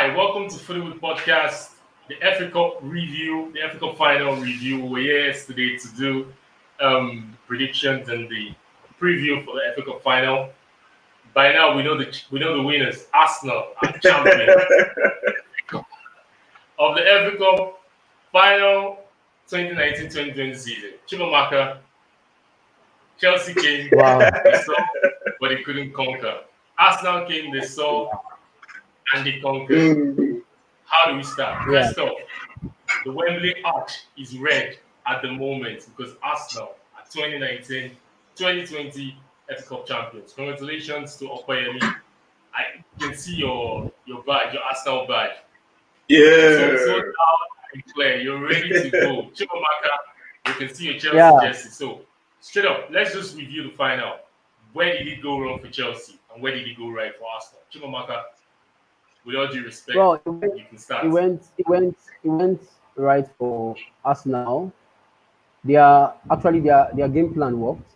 Hi, welcome to Football Podcast, the FA Cup review, the FA Cup final review. We're here yesterday to do predictions and the preview for the FA Cup final. By now, we know the winners. Arsenal are the champions of the FA Cup final 2019-2020 season. Chimamaka, Chelsea came, Wow. they saw, but they couldn't conquer. Arsenal came, they saw, and they conquered. How do we start? Yeah. First off, the Wembley Arch is red at the moment because Arsenal are 2019-2020 FA Cup champions. Congratulations to Okoyemi. I can see your badge, your Arsenal badge. So Yeah. loud and clear. You're ready to go. Chimamaka, you can see your Chelsea Yeah. jersey. So straight up, let's just review the final. Where did it go wrong for Chelsea and where did it go right for Arsenal? Chimamaka, with all due respect, Well, you can start. it went right for Arsenal. Their game plan worked.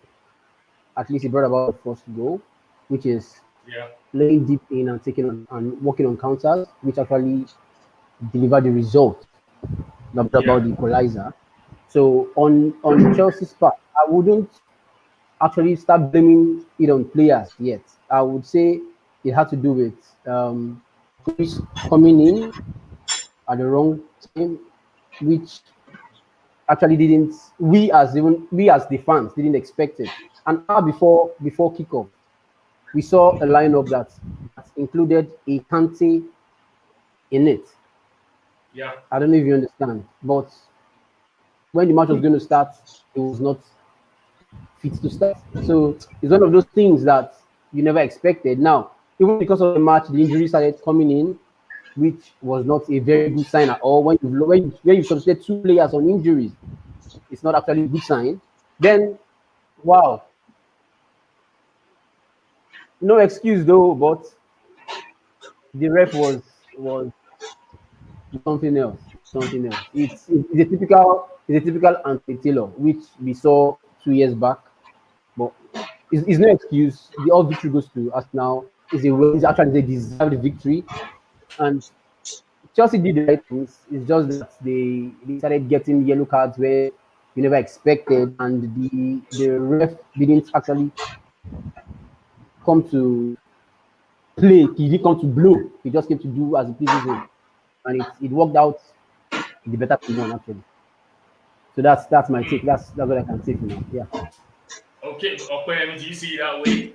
At least it brought about the first goal, which is Yeah. laying deep in and taking on and working on counters, which actually delivered the result. Not about Yeah. the equalizer. So on Chelsea's part, I wouldn't actually start blaming it on players yet. I would say it had to do with coaches coming in at the wrong time, which actually didn't we as the fans didn't expect it. An hour before kickoff, we saw a lineup that included a Kante in it. Yeah. I don't know if you understand, but when the match was going to start, it was not fit to start. So it's one of those things that you never expected. Now, even because of the match, the injury started coming in, which was not a very good sign at all. When you substitute two players on injuries, it's not actually a good sign. Then, wow, no excuse though, but the ref was something else. Something else. It's a typical Anthony Taylor, which we saw 2 years back. But it's no excuse. The all victory goes to us now. It's actually a deserved victory, and Chelsea did the right things. It's just that they started getting yellow cards where you never expected, and the ref didn't actually come to play. He didn't come to blow. He just came to do as it pleases him, and it worked out the better team won actually. So that's my take. That's what I can say for now. Yeah. Okay, Okoyemi, do you see it that way?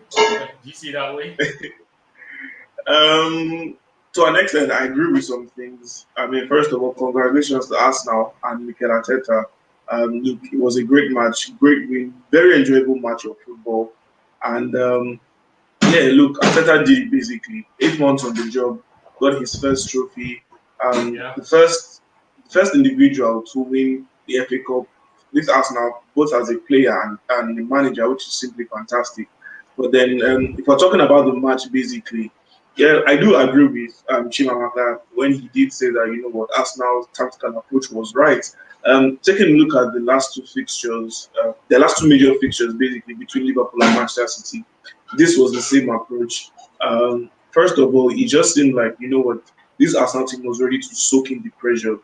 Do you see it that way? Um, to an extent, I agree with some things. I mean, first of all, congratulations to Arsenal and Mikel Arteta. Look, it was a great match, great win, very enjoyable match of football. And yeah, look, Arteta did it basically. 8 months on the job, got his first trophy. Yeah. The first individual to win the FA Cup with Arsenal, both as a player and the manager, which is simply fantastic. But then, if we're talking about the match, basically, yeah, I do agree with Chimamaka when he did say that, you know what, Arsenal's tactical approach was right. Taking a look at the last two fixtures, the last two major fixtures, basically, between Liverpool and Manchester City, this was the same approach. First of all, it just seemed like, you know what, this Arsenal team was ready to soak in the pressure.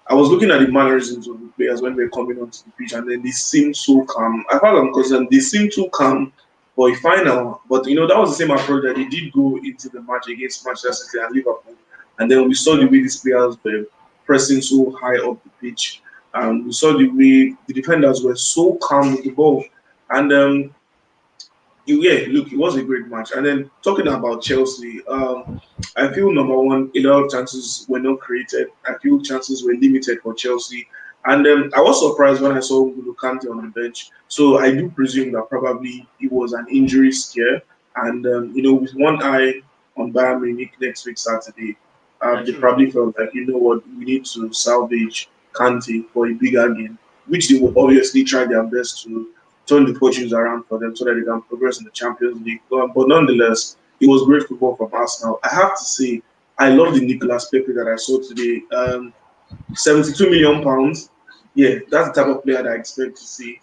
I was looking at the mannerisms of the players when they were coming onto the pitch, and then they seemed so calm. As far as I'm concerned, they seemed too calm for a final. But you know, that was the same approach that they did go into the match against Manchester City and Liverpool. And then we saw the way these players were pressing so high up the pitch. We saw the way the defenders were so calm with the ball. And yeah, look, it was a great match. And then talking about Chelsea, I feel number one, a lot of chances were not created. I feel chances were limited for Chelsea. And I was surprised when I saw N'Golo Kante on the bench. So I do presume that probably it was an injury scare. And, you know, with one eye on Bayern Munich next week, Saturday, Yeah, they true. probably felt like, you know what, we need to salvage Kante for a bigger game, which they will obviously try their best to turn the fortunes around for them so that they can progress in the Champions League. But nonetheless, it was great football from Arsenal. I have to say, I love the Nicolas Pepe that I saw today. 72 million pounds. Yeah, that's the type of player that I expect to see.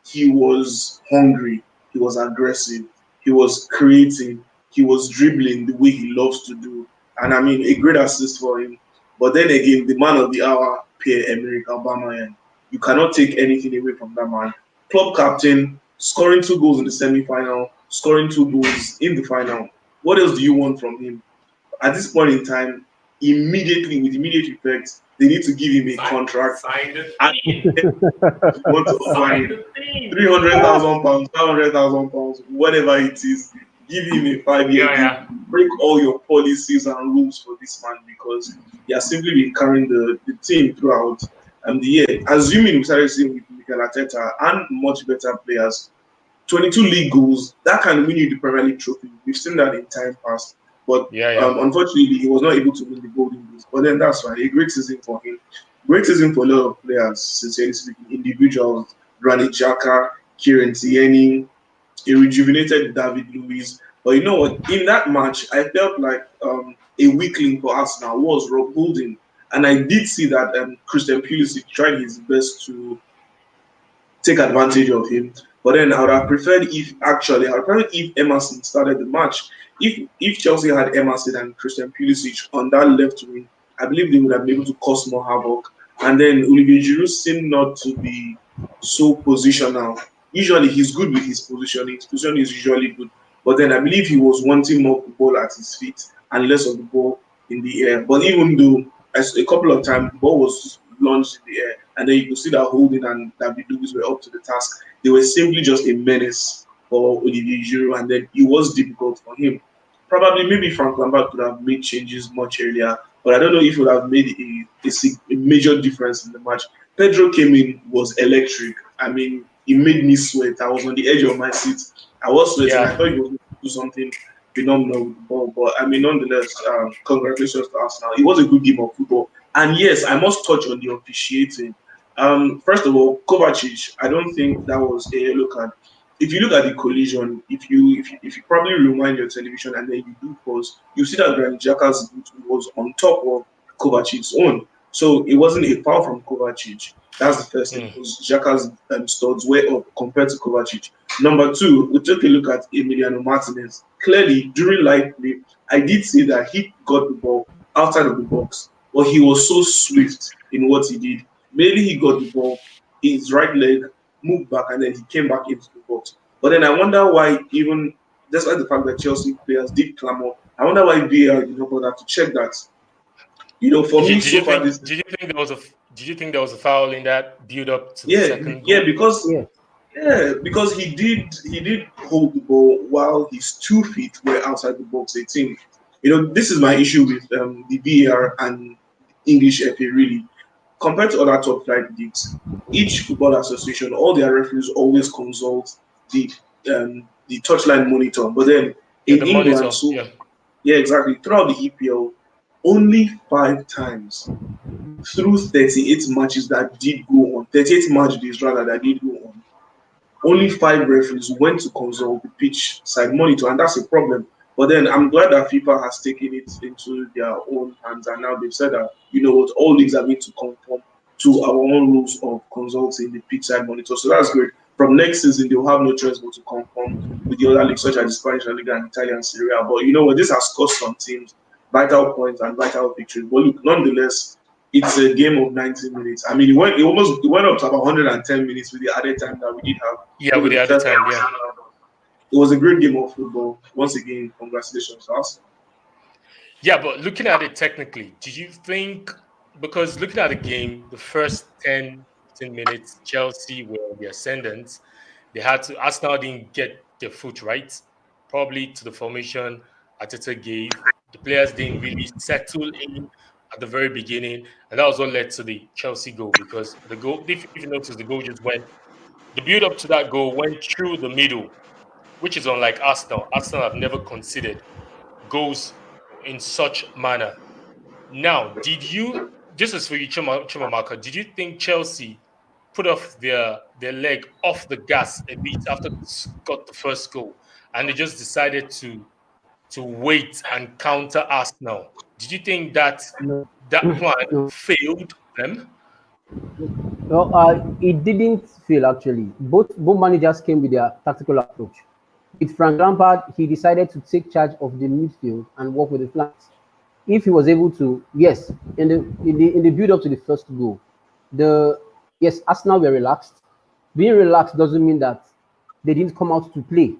He was hungry, he was aggressive, he was creating, he was dribbling the way he loves to do. and I mean a great assist for him. But then again, the man of the hour, Pierre-Emerick Aubameyang, you cannot take anything away from that man. Club captain, scoring 2 goals in the semi-final, scoring 2 goals in the final. What else do you want from him? At this point in time, immediately with immediate effect, they need to give him a contract. Sign the And thing. want to Sign find the thing. £300,000, £500,000, whatever it is. Give him a 5-year Yeah. deal. Break all your policies and rules for this man because he has simply been carrying the team throughout the year. Assuming we started seeing with Mikel Arteta and much better players, 22 league goals, that can win you the Premier League trophy. We've seen that in time past. But unfortunately, he was not able to win the Golden Boot. But then that's fine. A great season for him. Great season for a lot of players, sincerely speaking. Individuals, Granit Xhaka, Kieran Tierney, a rejuvenated David Luiz. But you know what? In that match, I felt like a weakling for Arsenal was Rob Holding. And I did see that Christian Pulisic tried his best to take advantage of him. But then I would have preferred if Emerson started the match. If Chelsea had Emerson and Christian Pulisic on that left wing, I believe they would have been able to cause more havoc. And then Olivier Giroud seemed not to be so positional. Usually he's good with his positioning. His positioning is usually good. But then I believe he was wanting more of the ball at his feet and less of the ball in the air. But even though a couple of times the ball was launched in the air, and then you could see that Holding and David Luiz were up to the task. They were simply just a menace for Olivier Giroud, and then it was difficult for him. Probably maybe Frank Lampard could have made changes much earlier, but I don't know if it would have made a major difference in the match. Pedro came in, was electric. I mean, he made me sweat. I was on the edge of my seat. I was sweating. I thought he was going to do something phenomenal with the ball. But I mean, nonetheless, congratulations to Arsenal. It was a good game of football. And yes, I must touch on the officiating. First of all, Kovacic, I don't think that was a yellow card. If you look at the collision, if you probably rewind your television and then you do pause, you see that Granit Xhaka's boot was on top of Kovacic's own. So it wasn't a foul from Kovacic. That's the first thing, because Xhaka's studs were up compared to Kovacic. Number two, we took a look at Emiliano Martinez. Clearly, during live play, I did see that he got the ball outside of the box, but he was so swift in what he did. Maybe he got the ball, his right leg moved back, and then he came back into the box. But then I wonder why, even despite the fact that Chelsea players did clamor, I wonder why VAR did not bother to check that. You know, for me, so far, did you think there was a foul in that build up to the second goal? Because he did hold the ball while his 2 feet were outside the box 18. You know, this is my issue with the VAR and English FA really. Compared to other top flight leagues, each football association, all their referees always consult the touchline monitor. But then in England, exactly, throughout the EPL, only 5 times through 38 matches that did go on, 38 match days rather that did go on, only 5 referees went to consult the pitch side monitor, and that's a problem. But then I'm glad that FIFA has taken it into their own hands, and now they've said that, you know what, all leagues are going to conform to our own rules of consulting the pitch side monitor. So that's great. From next season, they'll have no choice but to conform with the other leagues, such as the Spanish La Liga and Italian Serie A. But you know what, this has cost some teams vital points and vital victories. But look, nonetheless, it's a game of 90 minutes. I mean, it went up to about 110 minutes with the added time that we did have. Yeah, with the added time, It was a great game of football. Once again, congratulations to us. Yeah, but looking at it technically, did you think, because looking at the game, the first 10, 15 minutes, Chelsea were on the ascendant. Arsenal didn't get their foot right, probably to the formation Arteta gave. The players didn't really settle in at the very beginning, and that was what led to the Chelsea goal, because the goal, if you notice, the goal just went, the build up to that goal went through the middle, which is unlike Arsenal. Arsenal have never conceded goals in such manner. Now, this is for you, Chimamaka, did you think Chelsea put off their leg off the gas a bit after they got the first goal, and they just decided to wait and counter Arsenal? Did you think that plan failed them? No, it didn't fail actually. Both managers came with their tactical approach. With Frank Lampard, he decided to take charge of the midfield and work with the flanks. if he was able to, yes, in the build up to the first goal, the yes, Arsenal were relaxed. Being relaxed doesn't mean that they didn't come out to play.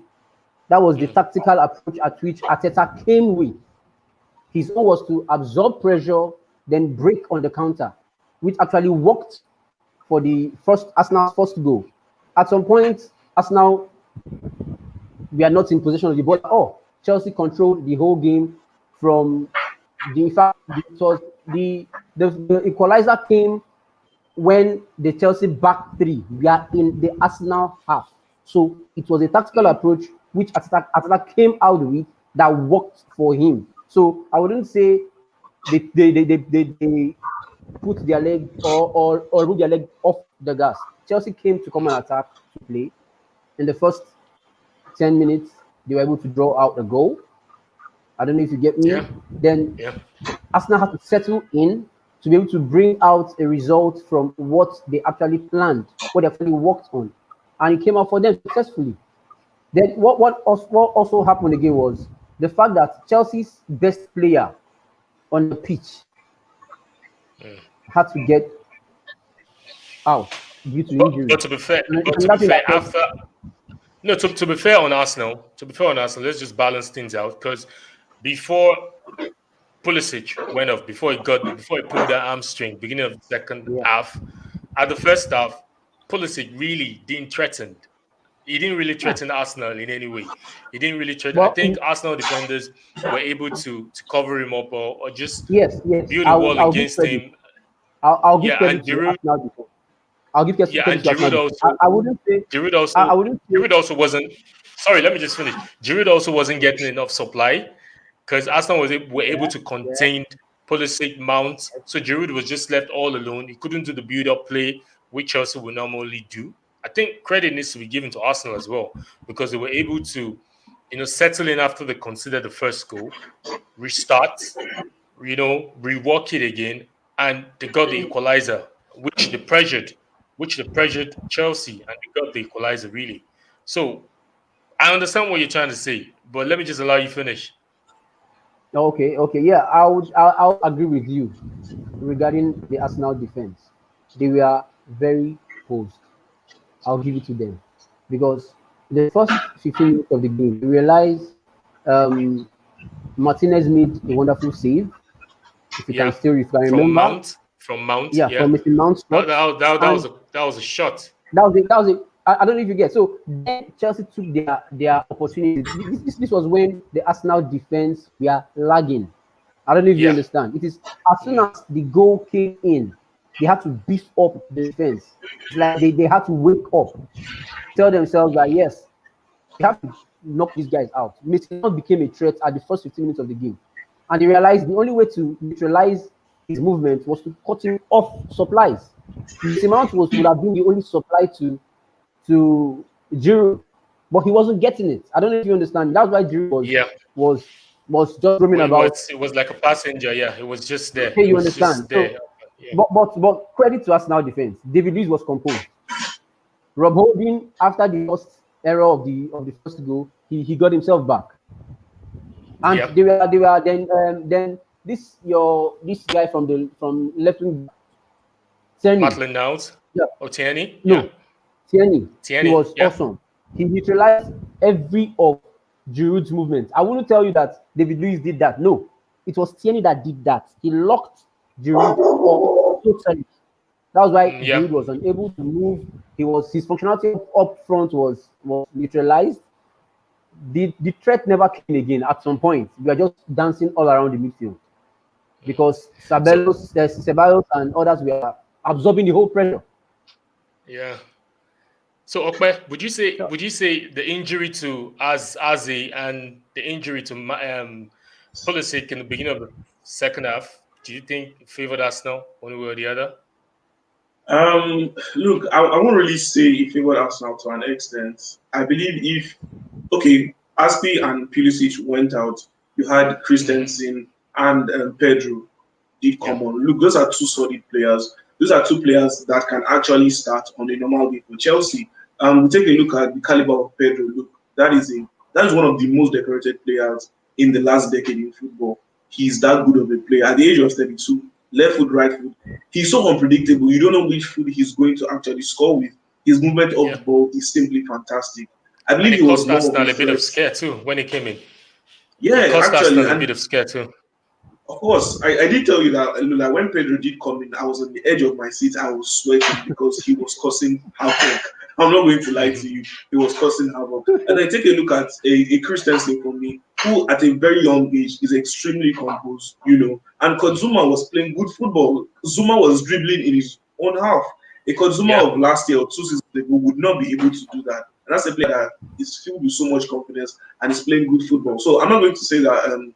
That was the tactical approach at which Arteta came with. His own was to absorb pressure, then break on the counter, which actually worked for the first Arsenal's first goal. At some point, Arsenal we are not in possession of the ball at all. Chelsea controlled the whole game from in fact it was the equalizer came when the Chelsea back three we are in the Arsenal half. So it was a tactical approach which Arteta came out with that worked for him. So I wouldn't say they put their leg or move their leg off the gas. Chelsea came to come and attack to play. In the first 10 minutes, they were able to draw out a goal. I don't know if you get me. Yeah. Then Yeah. Arsenal had to settle in to be able to bring out a result from what they actually planned, what they actually worked on. And it came out for them successfully. Then what also happened again was the fact that Chelsea's best player on the pitch had to get out due to injury. But to be fair, And but to that be thing fair, that after no, to be fair on Arsenal, let's just balance things out because before Pulisic went off, before he pulled that hamstring, beginning of the second yeah. half, at the first half, Pulisic really didn't threaten. He didn't really threaten Arsenal in any way. He didn't really threaten. I Well, think Arsenal defenders were able to cover him up or just yes, build a wall I'll give against credit. him. I'll give Yeah, and credit to Giroud, Arsenal defense. I'll give yeah, credit and to Arsenal Giroud defense. also, I wouldn't say Giroud I also, wouldn't say Giroud also wasn't. Sorry, let me just finish. Giroud also wasn't getting enough supply because Arsenal were able yeah, to yeah. contain Pulisic, Mount. So Giroud was just left all alone. He couldn't do the build-up play which Chelsea would normally do. I think credit needs to be given to Arsenal as well because they were able to, settle in after they conceded the first goal, restart, rework it again, and they got the equalizer, which they pressured Chelsea, and they got the equalizer really. So I understand what you're trying to say, but let me just allow you finish. Okay, yeah. I'll agree with you regarding the Arsenal defense. They were very posed. I'll give it to them because the first 15 minutes of the game, we realized um, Martinez made a wonderful save. Yeah, If you can remember, from Mount, yeah, yeah. from Mr. Mount's That, shot, that, that, that and was a shot. that was it. I don't know if you get. So then Chelsea took their opportunity. This was when the Arsenal defense were lagging. I don't know if you Yeah. understand. It is as soon as the goal came in, they had to beef up the defense. It's like they had to wake up, tell themselves that yes, they have to knock these guys out. Mason Mount became a threat at the first 15 minutes of the game. And they realized the only way to neutralize his movement was to cut him off supplies. Mason Mount would have been the only supply to Giroud, but he wasn't getting it. I don't know if you understand. That's why Giroud Yeah. was was just roaming It about. was like a passenger. Yeah, it was just there. Hey, It you was understand? just there. So, Yeah. but credit to Arsenal defense. David Luiz was composed. Rob Holding, after the first error of the first goal, he got himself back. And Yeah. they were then this guy from left wing, Tierney. Maitland Niles. Yeah, Oh, Tierney. Yeah. no, Tierney. He Tierney. was Yeah. awesome. He neutralized every of Giroud's movement. I wouldn't tell you that David Luiz did that. No, it was Tierney that did that. He locked Giroud up totally. That was why Yeah. Giroud was unable to move. His functionality up front was neutralized. The threat never came again. At some point, we are just dancing all around the midfield because So Ceballos and others were absorbing the whole pressure. yeah. So Okpe, would you say the injury to Azi and the injury to Pulisic in the beginning of the second half, do you think favored Arsenal one way or the other? Look, I won't really say it favored Arsenal to an extent. I believe if okay, Aspi and Pulisic went out, you had Christensen and Pedro did Yeah. come on. Look, those are two solid players. Those are two players that can actually start on a normal game for Chelsea. We take a look at the caliber of Pedro. Look, that is one of the most decorated players in the last decade in football. he's that good of a player. At the age of 32, left foot, right foot, he's so unpredictable. You don't know which foot he's going to actually score with. His movement of the ball is simply fantastic. I And believe he it was cost more of Arsenal a a bit of threat. scare too when he came in. It Yeah, cost actually, Arsenal a and bit of scare too. of course, I did tell you that when Pedro did come in, I was on the edge of my seat. I was sweating because he was causing havoc. I'm not going to lie to you. He was causing havoc. And then take a look at a Christensen for me, who at a very young age is extremely composed, And Kozuma was playing good football. Zuma was dribbling in his own half. A Kozuma of last year or 2 seasons ago would not be able to do that. And that's a player that is filled with so much confidence and is playing good football. So I'm not going to say that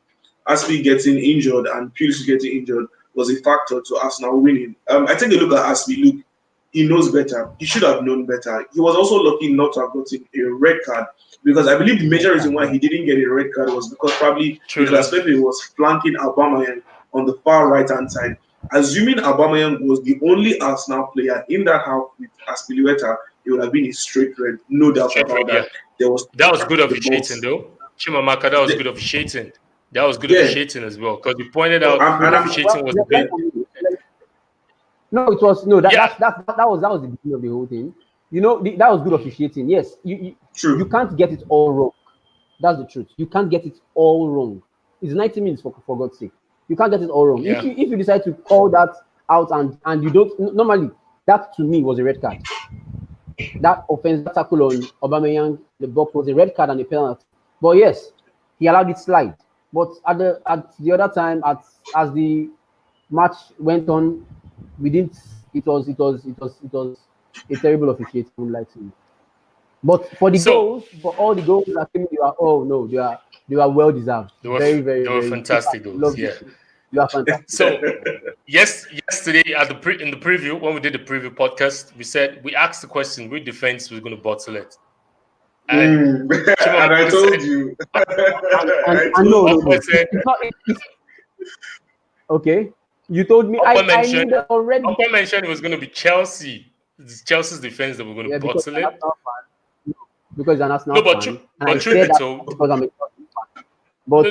Aspi getting injured and Pulisic getting injured was a factor to Arsenal winning. I take a look at Aspi. Look, he knows better. He should have known better. He was also lucky not to have gotten a red card because I believe the major reason why he didn't get a red card was because probably Nicolas Pepe was flanking Aubameyang on the far right-hand side. Assuming Aubameyang was the only Arsenal player in that half with Aspilicueta, it would have been a straight red, no doubt about that. That was good officiating, though. Chimamaka, that was good officiating. That was good officiating as well, because you pointed out officiating was a bit. No, it was no. That was the beginning of the whole thing. That was good officiating. Yes, you can't get it all wrong. That's the truth. You can't get it all wrong. It's 90 minutes for God's sake. You can't get it all wrong. Yeah. If you decide to call that out and you don't normally, that to me was a red card. That offense, that tackle on Aubameyang, the box was a red card and a penalty. But yes, he allowed it slide. But at the other time, as the match went on, we didn't. It was a terrible officiating, like to me. But for the goals, for all the goals that came, they were well deserved. They were fantastic goals. Yeah, you are fantastic. So yesterday in the preview, when we did the preview podcast, we asked the question which defense was going to bottle it. And I told you. Okay. You told me. I knew that already. I mentioned it was going to be Chelsea. It's Chelsea's defense that we're going to bottle it. Because an Arsenal fan. But truth be told, because I'm a Chelsea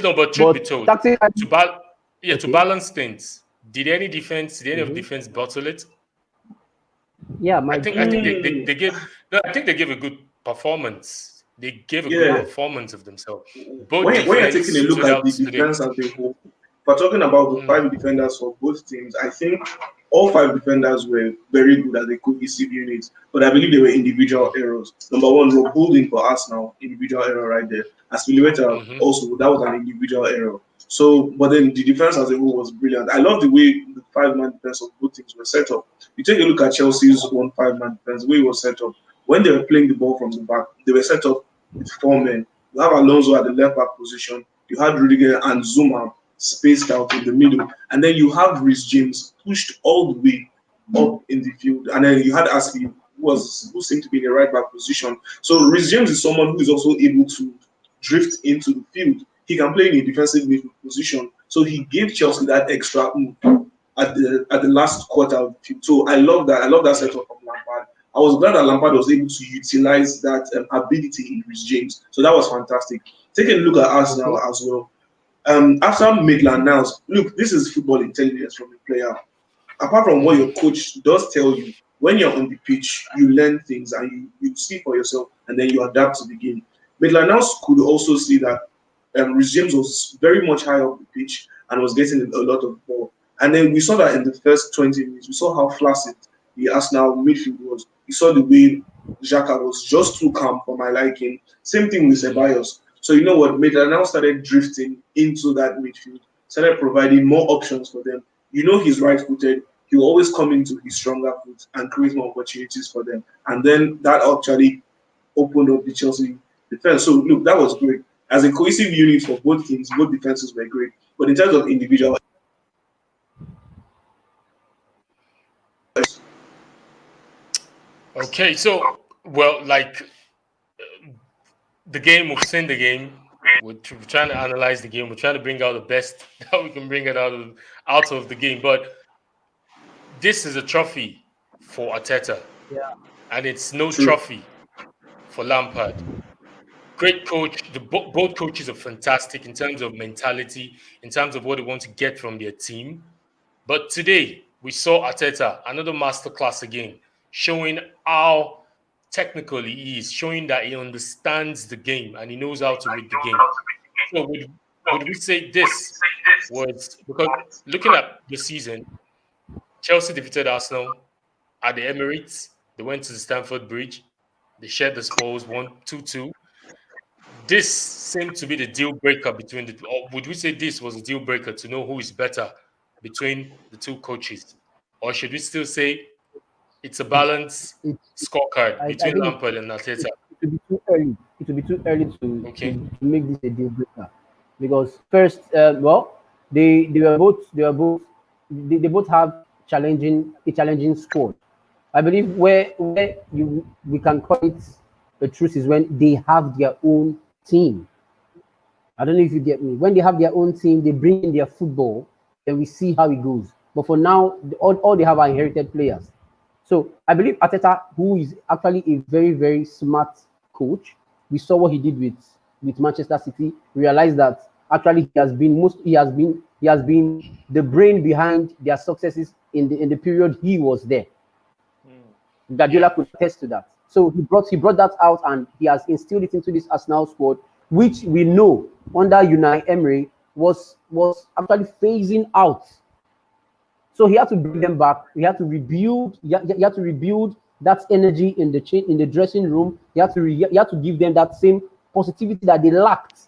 fan. But truth be told, to balance things, did any of the defense bottle it? Yeah, I think they gave a good performance. They gave a good performance of themselves. When you're taking a look at the defense as a whole, we're talking about the 5 defenders for both teams. I think all 5 defenders were very good as a cohesive unit, but I believe they were individual errors. Number one, Rob Holding for Arsenal, individual error right there. Aspilicueta also, that was an individual error. So, but then the defense as a whole was brilliant. I love the way the 5-man defense of both teams were set up. You take a look at Chelsea's 5-man defense, the way it was set up. When they were playing the ball from the back, they were set up with 4 men. You have Alonso at the left back position. You had Rudiger and Zuma spaced out in the middle, and then you have Reece James pushed all the way up in the field, and then you had Aspi who seemed to be in the right back position. So Reece James is someone who is also able to drift into the field. He can play in a defensive midfield position, so he gave Chelsea that extra move at the last quarter of the field. So I love that. I love that setup from Lampard. I was glad that Lampard was able to utilize that ability in Reece James. So that was fantastic. Taking a look at Arsenal as well. After Maitland-Niles, look, this is football intelligence from a player. Apart from what your coach does tell you, when you're on the pitch, you learn things and you see for yourself, and then you adapt to the game. Maitland-Niles could also see that Reece James was very much high up the pitch and was getting a lot of ball. And then we saw that in the first 20 minutes. We saw how flaccid the Arsenal midfield was. We saw the way Xhaka was just too calm for my liking. Same thing with Ceballos. So you know what, Maitland-Niles started drifting into that midfield, started providing more options for them. You know he's right-footed. He'll always come into his stronger foot and create more opportunities for them. And then that actually opened up the Chelsea defense. So look, that was great. As a cohesive unit for both teams, both defenses were great. But in terms of individual, okay, so the game, we've seen the game. We're trying to analyze the game. We're trying to bring out the best that we can bring it out of the game. But this is a trophy for Arteta, and it's no trophy for Lampard. Great coach. Both coaches are fantastic in terms of mentality, in terms of what they want to get from their team. But today we saw Arteta, another masterclass again, showing how technical he is, showing that he understands the game and he knows how to read the game. So would we say this was because looking at the season, Chelsea defeated Arsenal at the Emirates. They went to the Stamford Bridge. They shared the spoils, 1-2-2. This seemed to be the deal breaker between the. Or would we say this was a deal breaker to know who is better between the two coaches, or should we still say it's a balanced It, scorecard I between think Lampard and Arteta? it will be too early. It will be too early Okay, to make this a deal breaker, because first, well, they both have challenging squad. I believe where you we can call it the truth is when they have their own team. I don't know if you get me. When they have their own team, they bring in their football, and we see how it goes. But for now, all they have are inherited players. So I believe Ateta, who is actually a very, very smart coach, we saw what he did with Manchester City. Realized that actually he has been the brain behind their successes in the period he was there. yeah. Guardiola could attest to that. So he brought that out and he has instilled it into this Arsenal squad, which we know under Unai Emery was actually phasing out. So he had to bring them back. He had to rebuild. He had to rebuild that energy in the dressing room. He had to give them that same positivity that they lacked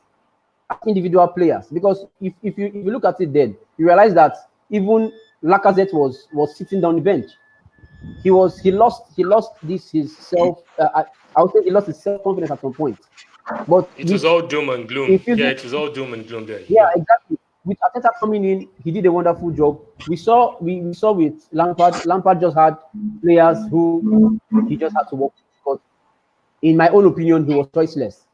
as individual players. Because if you look at it, then you realize that even Lacazette was sitting down the bench. He lost this his self. I would say he lost his self confidence at some point. But It was all doom and gloom. Yeah, it was all doom and gloom then. yeah, exactly. With Arteta coming in, he did a wonderful job. We saw with Lampard. Lampard just had players who he just had to work with, because, in my own opinion, he was choiceless.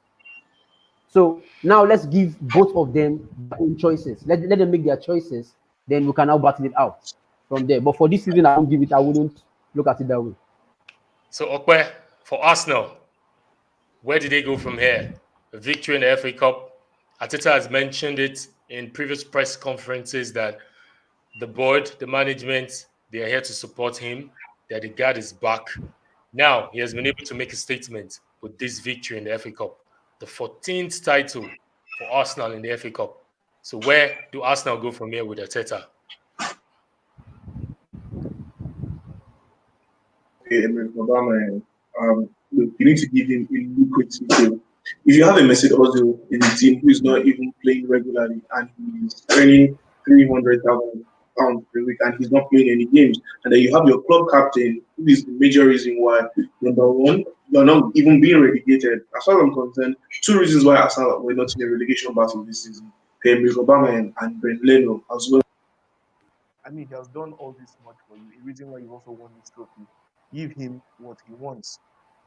So now let's give both of them their own choices. Let them make their choices. Then we can now battle it out from there. But for this season, I won't give it. I wouldn't look at it that way. So Okwe, for Arsenal, where did they go from here? A victory in the FA Cup. Arteta has mentioned it in previous press conferences that the board, the management, they are here to support him, that the guard is back. Now, he has been able to make a statement with this victory in the FA Cup, the 14th title for Arsenal in the FA Cup. So where do Arsenal go from here with Arteta? Emre Obama, look, you need to give him a lucrative deal. If you have a Mesut Ozil in the team who is not even playing regularly and he's earning £300,000 per week and he's not playing any games, and then you have your club captain who is the major reason why, number one, you're not even being relegated. As far as I'm concerned, two reasons why Arsenal were not in a relegation battle this season: Emre Obama and Brent Leno as well. I mean, he has done all this much for you. A reason why you also won this trophy. Give him what he wants.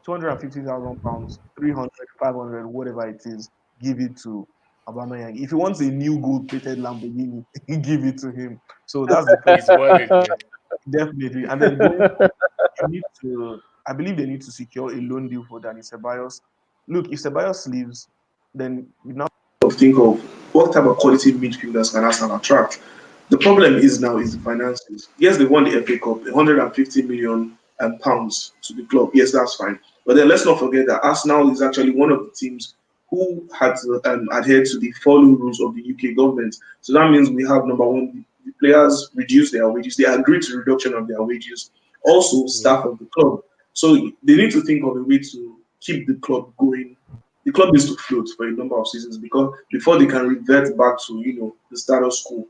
£250,000, 300, 500, whatever it is, give it to Aubameyang. If he wants a new gold-plated Lamborghini, give it to him. So that's the He's worth it. Man. definitely. And then you need to, I believe they need to secure a loan deal for Danny Ceballos. Look, if Ceballos leaves, then you now Think of what type of quality midfielders can Arsenal attract. The problem is now is the finances. Yes, they won the FA Cup, 150 million pounds to the club. Yes, that's fine. But then let's not forget that Arsenal is actually one of the teams who had to adhere to the following rules of the UK government. So that means we have, number one, the players reduce their wages. They agreed to reduction of their wages. Also, staff of the club. So they need to think of a way to keep the club going. The club needs to float for a number of seasons because before they can revert back to the status quo.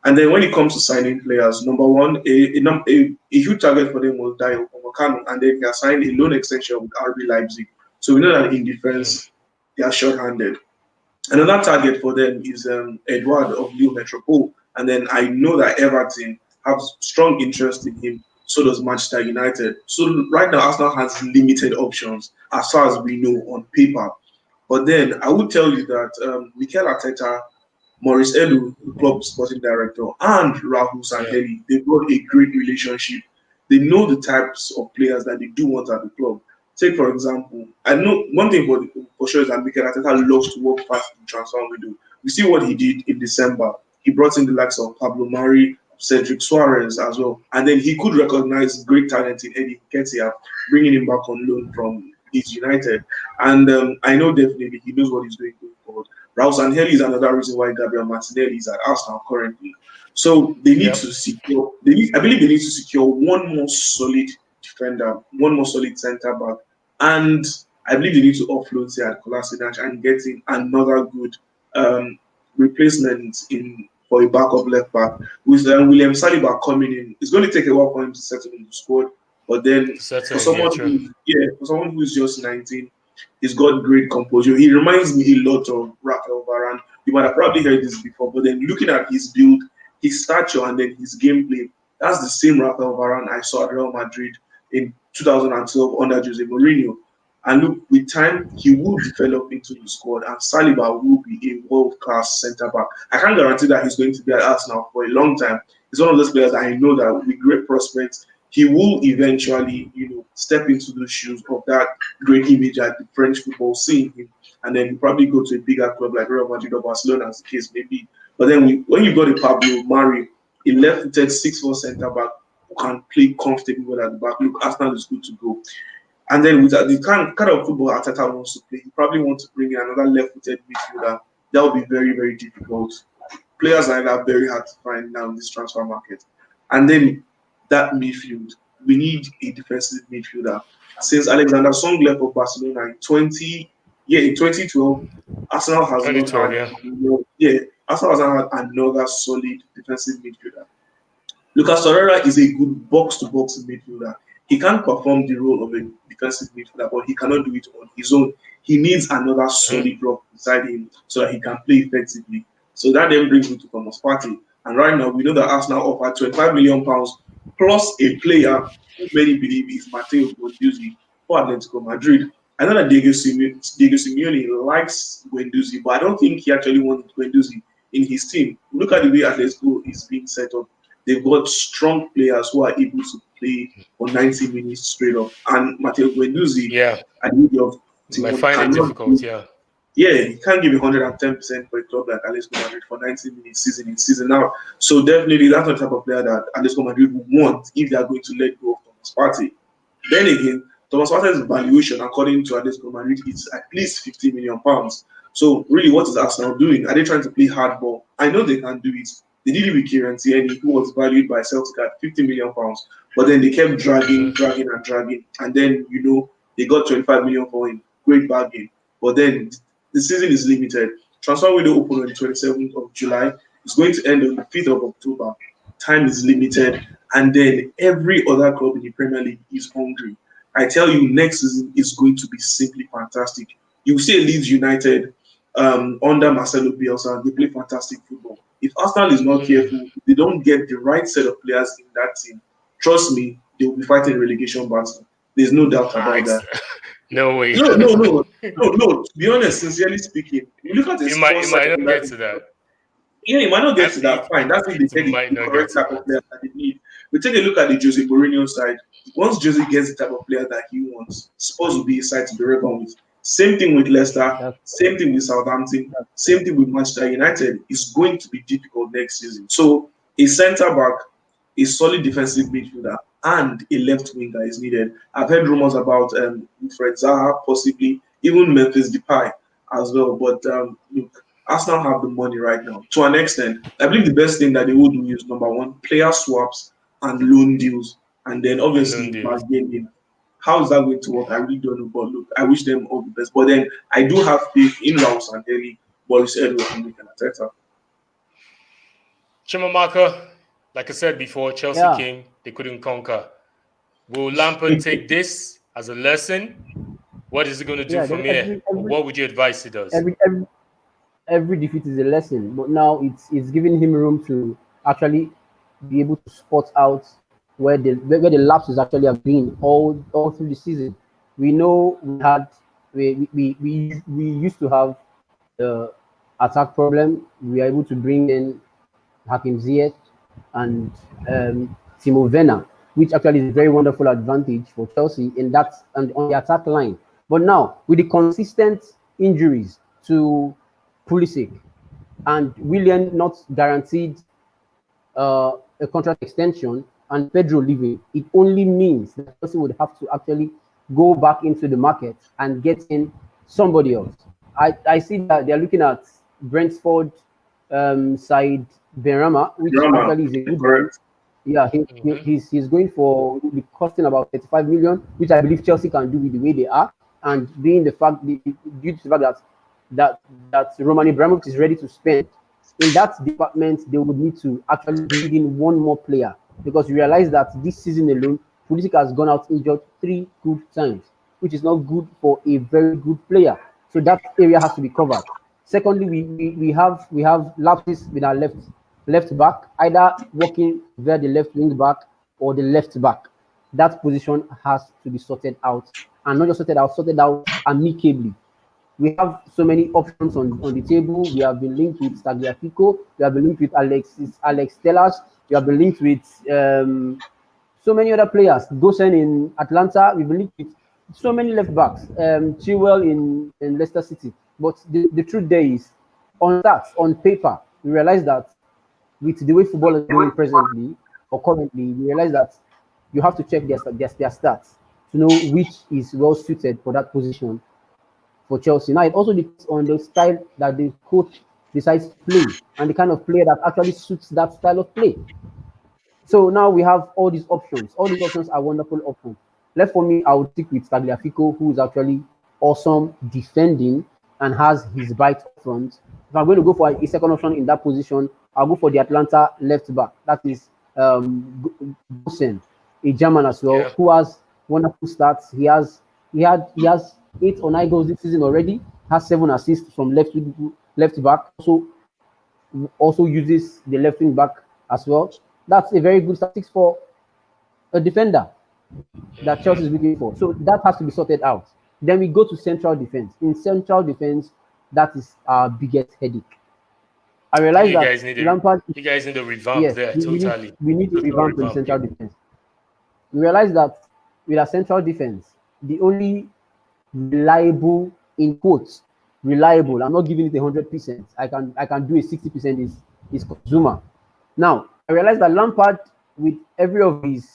And then when it comes to signing players, number one, a huge target for them was Dio Upamecano, and then they signed a loan extension with RB Leipzig. So we know that in defense, they are short-handed. Another target for them is Edouard of Lille Metropole. And then I know that Everton have strong interest in him. So does Manchester United. So right now, Arsenal has limited options as far as we know on paper. But then I would tell you that Mikel Arteta, Maurice Edu, the club sporting director, and Rahul Sanheli, they've got a great relationship. They know the types of players that they do want at the club. Take for example, I know one thing for sure is that Mikel Arteta loves to work fast in the transfer window. We see what he did in December. He brought in the likes of Pablo Mari, Cedric Suarez as well, and then he could recognize great talent in Eddie Nketiah, bringing him back on loan from Leeds United. And I know definitely he knows what he's doing going forward. Raul Sanheli is another reason why Gabriel Martinelli is at Arsenal currently. So they need to secure. I believe they need to secure one more solid defender, one more solid centre back, and I believe they need to offload Sead Kolasinac and get in another good replacement in for a backup left back. With William Saliba coming in, it's going to take a while for him to settle in the squad. But then for someone who's just 19, he's got great composure. He reminds me a lot of Rafael Varane. You might have probably heard this before, but then looking at his build, his stature, and then his gameplay, that's the same Rafael Varane I saw at Real Madrid in 2012 under Jose Mourinho. And look, with time, he will develop into the squad, and Saliba will be a world-class centre-back. I can't guarantee that he's going to be at Arsenal for a long time. He's one of those players that I know that with great prospects, he will eventually, step into the shoes of that great image at the French football scene, and then probably go to a bigger club like Real Madrid or Barcelona, as the case may be. But then when you got a Pablo Mari, a left-footed 6'4" centre-back who can play comfortably well at the back, look, Arsenal is good to go. And then with the kind of football Arteta wants to play, he probably wants to bring in another left-footed midfielder. That would be very, very difficult. Players like that are very hard to find now in this transfer market. And then that midfield, we need a defensive midfielder. Since Alexander Song left for Barcelona in 2012, Arsenal has not had Arsenal has not had another solid defensive midfielder. Lucas Torreira is a good box-to-box midfielder. He can't perform the role of a defensive midfielder, but he cannot do it on his own. He needs another solid rock beside him so that he can play effectively. So that then brings me to Thomas Partey. And right now, we know that Arsenal offered £25 million plus a player who many believe is Matteo Guendouzi for Atletico Madrid. I know that Diego Simeone likes Guendouzi, but I don't think he actually wanted Guendouzi in his team. Look at the way Atletico is being set up. They've got strong players who are able to play for 90 minutes straight up. And Matteo Guendouzi, at the age of I find it difficult, he can't give 110% for a club like Atletico Madrid for 90 minutes season in season out. So definitely that's the type of player that Atletico Madrid would want if they are going to let go of Thomas Partey. Then again, Thomas Partey's valuation, according to Atletico Madrid, is at least £50 million. So really, what is Arsenal doing? Are they trying to play hardball? I know they can do it. They did it with Kieran Tierney, who was valued by Celtic at £50 million, but then they kept dragging, and then they got 25 million for him. Great bargain. But then the season is limited. Transfer window open on the 27th of July. It's going to end on the 5th of October. Time is limited, and then every other club in the Premier League is hungry. I tell you, next season is going to be simply fantastic. You see Leeds United under Marcelo Bielsa, they play fantastic football. If Arsenal is not careful, they don't get the right set of players in that team. Trust me, they will be fighting a relegation battle. There's no doubt about that. No way. No. To be honest, sincerely speaking, you look at this. You might not get to that. Yeah, you might not get to that. Fine, that's if they take the correct type of player that they need. We take a look at the Jose Mourinho side. Once Jose gets the type of player that he wants, Spurs will be a side to be reckoned with. Same thing with Leicester, same thing with Southampton, same thing with Manchester United. It's going to be difficult next season. So a centre back, a solid defensive midfielder, and a left winger is needed. I've heard rumors about Fred Zaha, possibly even Memphis Depay as well. But look, Arsenal have the money right now to an extent. I believe the best thing that they would do is number one, player swaps and loan deals, and then obviously bargaining. How is that going to work? I really don't know. But look, I wish them all the best. But then I do have faith in Raul Sanheli, Boris Edward, and Mikel Arteta. Chimamaka, like I said before, Chelsea came, they couldn't conquer. Will Lampard take this as a lesson? What is it going to do from here? What would you advise he does? Every defeat is a lesson, but now it's giving him room to actually be able to spot out where the lapses actually have been all through the season. We know we used to have the attack problem. We are able to bring in Hakim Ziyech and Timo Werner. which actually is a very wonderful advantage for Chelsea in that and on the attack line. But now, with the consistent injuries to Pulisic and Willian not guaranteed a contract extension and Pedro leaving, it only means that Chelsea would have to actually go back into the market and get in somebody else. I see that they're looking at Brentford side Benrahma, which Drama, actually is a good one. correct. Yeah, he's going for will be costing about 35 million, which I believe Chelsea can do with the way they are, and being the fact due to the fact that Roman Abramovich is ready to spend in that department, they would need to actually bring in one more player because you realize that this season alone, Pulisic has gone out injured 3 good times, which is not good for a very good player. So that area has to be covered. Secondly, we have lapses with our left back, either working via the left wing back or the left back. That position has to be sorted out, and not just sorted out amicably. We have so many options on the table. We have been linked with Tagliafico. We have been linked with Alex Tellers. We have been linked with so many other players. Gosen in Atlanta. We've been linked with so many left backs. Chilwell in Leicester City. But the truth there is, on stats, on paper, we realize that with the way football is going presently or currently, we realize that you have to check their stats to know which is well suited for that position for Chelsea. Now, it also depends on the style that the coach decides to play and the kind of player that actually suits that style of play. So now we have all these options. All these options are wonderful options. Left for me, I would stick with Tagliafico, who is actually awesome defending and has his bite up front. If I'm going to go for a second option in that position, I'll go for the Atlanta left back. That is Gosen, a German as well, who has wonderful stats. He has 8 or 9 goals this season already. Has 7 assists from left back. Also uses the left wing back as well. That's a very good statistics for a defender that Chelsea is looking for. So that has to be sorted out. Then we go to central defense. In central defense, that is our biggest headache. I realize that Lampard. You guys need a revamp there, totally. We need to revamp in central defense. We realize that with our central defense, the only reliable, in quotes, reliable, I'm not giving it 100%. I can do a 60% is Zuma. Now, I realize that Lampard, with every of his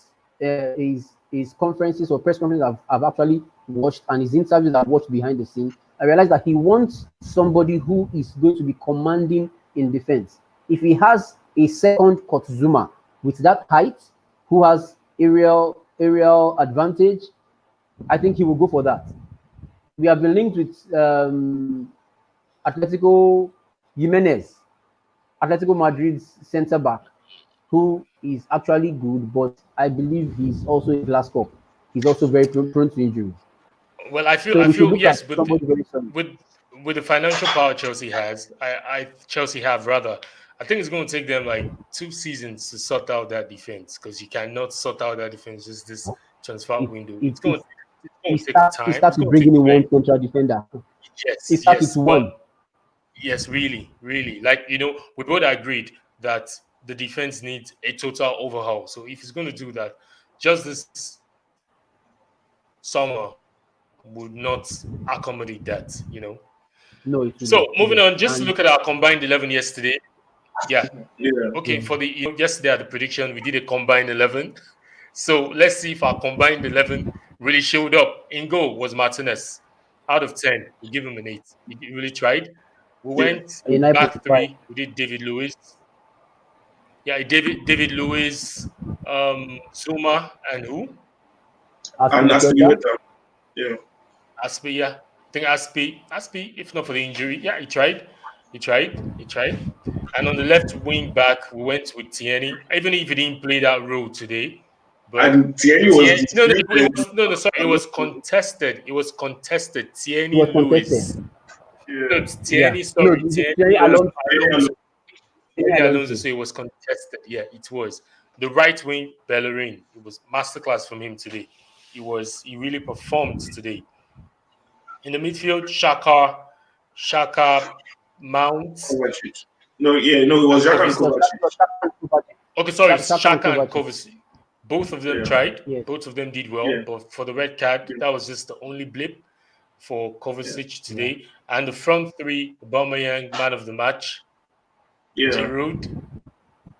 conferences or press conferences I've actually watched and his interviews I've watched behind the scenes, I realize that he wants somebody who is going to be commanding in defense. If he has a second Zuma with that height, who has aerial advantage, I think he will go for that. We have been linked with Atletico Jimenez, Atletico Madrid's centre back, who is actually good, but I believe he's also a glass cup. He's also very prone to injuries. Well, I feel yes, with the financial power Chelsea has, Chelsea have rather. I think it's going to take them like 2 seasons to sort out that defense because you cannot sort out that defense just this transfer window. It's going to take time. He starts bringing in one central defender. Yes, he starts with one. Yes, really. Like, we both agreed that the defense needs a total overhaul. So if he's going to do that, just this summer would not accommodate that, No. So moving on, just to look at our combined 11 yesterday. Yeah. Okay. Yeah. For the yesterday at the prediction, we did a combined 11. So let's see if our combined 11 really showed up. In goal was Martinez. Out of 10, we give him an 8. He really tried. We went back 3. We did David Luiz. Yeah, David Luiz, Zuma, and who? And Aspi. Yeah. Aspi, yeah. I think Aspi, if not for the injury, yeah, he tried. And on the left wing back, we went with Tierney, even if he didn't play that role today. But and Tierney was it was contested. It was contested. Tierney Lewis. Yeah. Tierney, sorry. Tierney Alonso, so it was contested. Yeah, it was. The right wing, Bellerin. It was masterclass from him today. He really performed today. In the midfield, Shaka, Mount. No, it was Xhaka and Kovacic. Okay, sorry, Shaka and Kovacic. Both of them Yeah. tried. Yes. Both of them did well. Yeah. But for the red card, Yeah. that was just the only blip for Kovacic today. And the front three, Aubameyang, man of the match, Yeah. Giroud,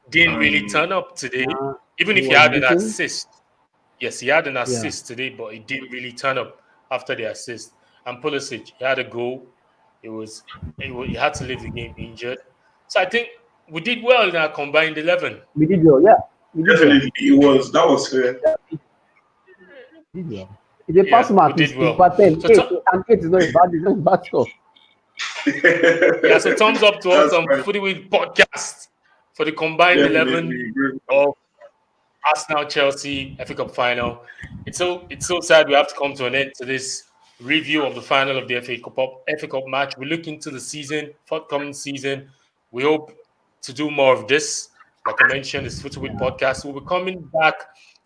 didn't really turn up today. Even he if he was had an beaten. assist. Yes, he had an Yeah. assist today, but he didn't really turn up after the assist. And Pulisic, he had a goal. He had to leave the game injured. So I think we did well in our combined 11. We did well, yeah. We did Definitely, that was fair. well. We did well. It's a pass Yeah, mark. we It's did well. about 10. So 8, and 8 is not a bad, it's not a bad score. Yeah, so thumbs up to us That's on fine. Footy with Podcast for the combined Definitely 11 agree. of Arsenal Chelsea FA Cup final. It's so sad we have to come to an end to this review of the final of the FA Cup match. We look into the forthcoming season. We hope to do more of this. Like I mentioned, this Footy with Podcast. We'll be coming back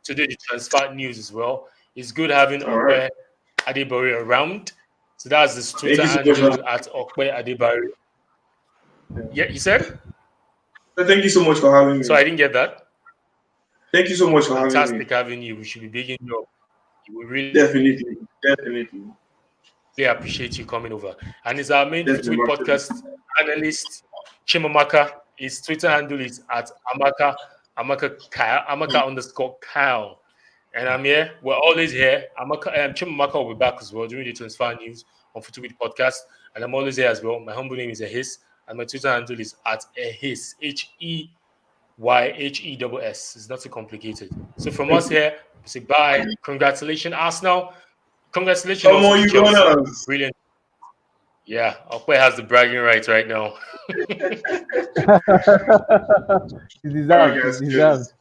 to do the transfer news as well. It's good having All right. Okpe Adebari around. So that's this Twitter Thank you so much. handle at Okpe Adebari. Yeah, you said? Thank you so much for having me. So I didn't get that. Thank you so much for having me. Fantastic having you. We should be bigging you up. We really Definitely. appreciate you coming over. And it's our main Definitely. Football Podcast analyst, Chimamaka. His Twitter handle is at Amaka_Kyle. And I'm here. We're always here. Chimamaka will be back as well during the transfer news on Football Podcast. And I'm always here as well. My humble name is Ehis. And my Twitter handle is at Ehis. HEYHESS. It's not too complicated. So from us here, we say bye. Congratulations, Arsenal. Congratulations. Come on, you gunners. Brilliant. Yeah, Okwe has the bragging rights right now. He deserves.